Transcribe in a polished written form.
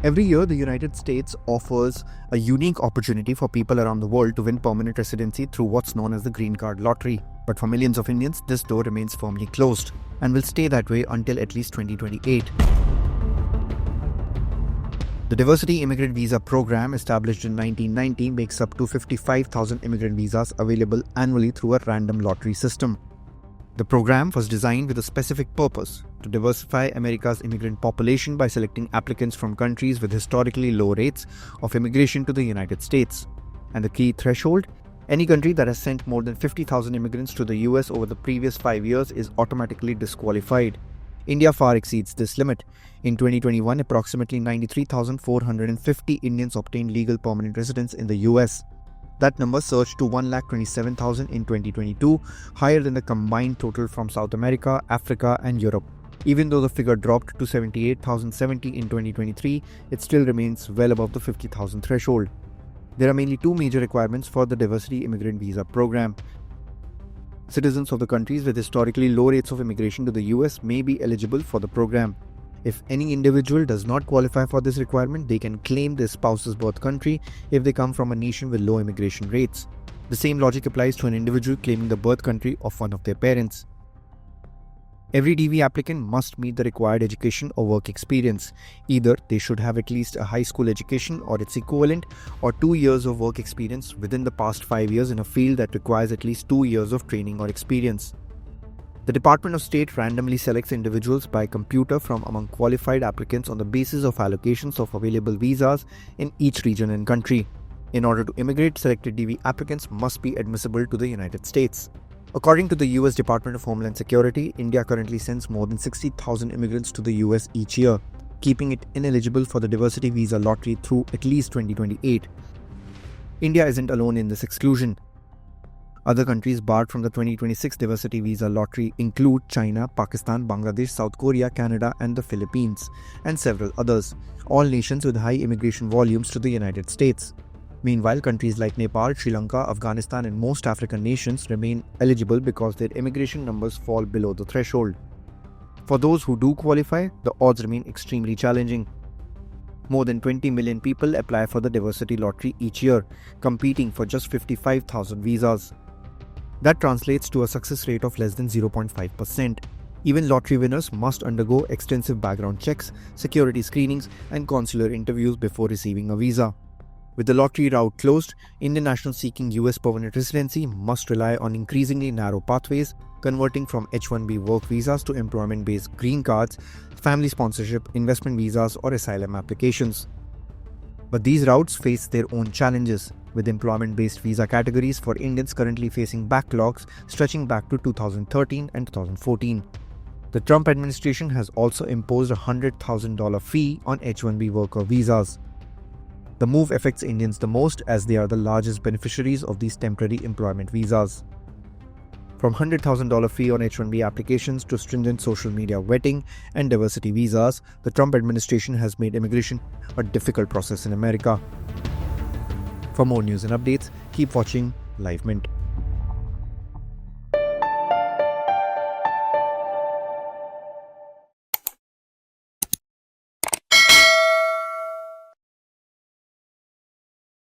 Every year, the United States offers a unique opportunity for people around the world to win permanent residency through what's known as the Green Card Lottery. But for millions of Indians, this door remains firmly closed and will stay that way until at least 2028. The Diversity Immigrant Visa program, established in 1990, makes up to 55,000 immigrant visas available annually through a random lottery system. The program was designed with a specific purpose: to diversify America's immigrant population by selecting applicants from countries with historically low rates of immigration to the United States. And the key threshold? Any country that has sent more than 50,000 immigrants to the US over the previous 5 years is automatically disqualified. India far exceeds this limit. In 2021, approximately 93,450 Indians obtained legal permanent residence in the US. That number surged to 127,000 in 2022, higher than the combined total from South America, Africa, and Europe. Even though the figure dropped to 78,070 in 2023, it still remains well above the 50,000 threshold. There are mainly two major requirements for the Diversity Immigrant Visa program. Citizens of the countries with historically low rates of immigration to the US may be eligible for the program. If any individual does not qualify for this requirement, they can claim their spouse's birth country if they come from a nation with low immigration rates. The same logic applies to an individual claiming the birth country of one of their parents. Every DV applicant must meet the required education or work experience. Either they should have at least a high school education or its equivalent, or 2 years of work experience within the past 5 years in a field that requires at least 2 years of training or experience. The Department of State randomly selects individuals by computer from among qualified applicants on the basis of allocations of available visas in each region and country. In order to immigrate, selected DV applicants must be admissible to the United States. According to the US Department of Homeland Security, India currently sends more than 60,000 immigrants to the US each year, keeping it ineligible for the Diversity Visa lottery through at least 2028. India isn't alone in this exclusion. Other countries barred from the 2026 Diversity Visa lottery include China, Pakistan, Bangladesh, South Korea, Canada, and the Philippines, and several others, all nations with high immigration volumes to the United States. Meanwhile, countries like Nepal, Sri Lanka, Afghanistan, and most African nations remain eligible because their immigration numbers fall below the threshold. For those who do qualify, the odds remain extremely challenging. More than 20 million people apply for the Diversity Lottery each year, competing for just 55,000 visas. That translates to a success rate of less than 0.5%. Even lottery winners must undergo extensive background checks, security screenings, and consular interviews before receiving a visa. With the lottery route closed, Indian nationals seeking US permanent residency must rely on increasingly narrow pathways, converting from H-1B work visas to employment-based green cards, family sponsorship, investment visas, or asylum applications. But these routes face their own challenges, with employment-based visa categories for Indians currently facing backlogs stretching back to 2013 and 2014. The Trump administration has also imposed a $100,000 fee on H-1B worker visas. The move affects Indians the most as they are the largest beneficiaries of these temporary employment visas. From $100,000 fee on H-1B applications to stringent social media vetting and diversity visas, the Trump administration has made immigration a difficult process in America. For more news and updates, keep watching Live Mint.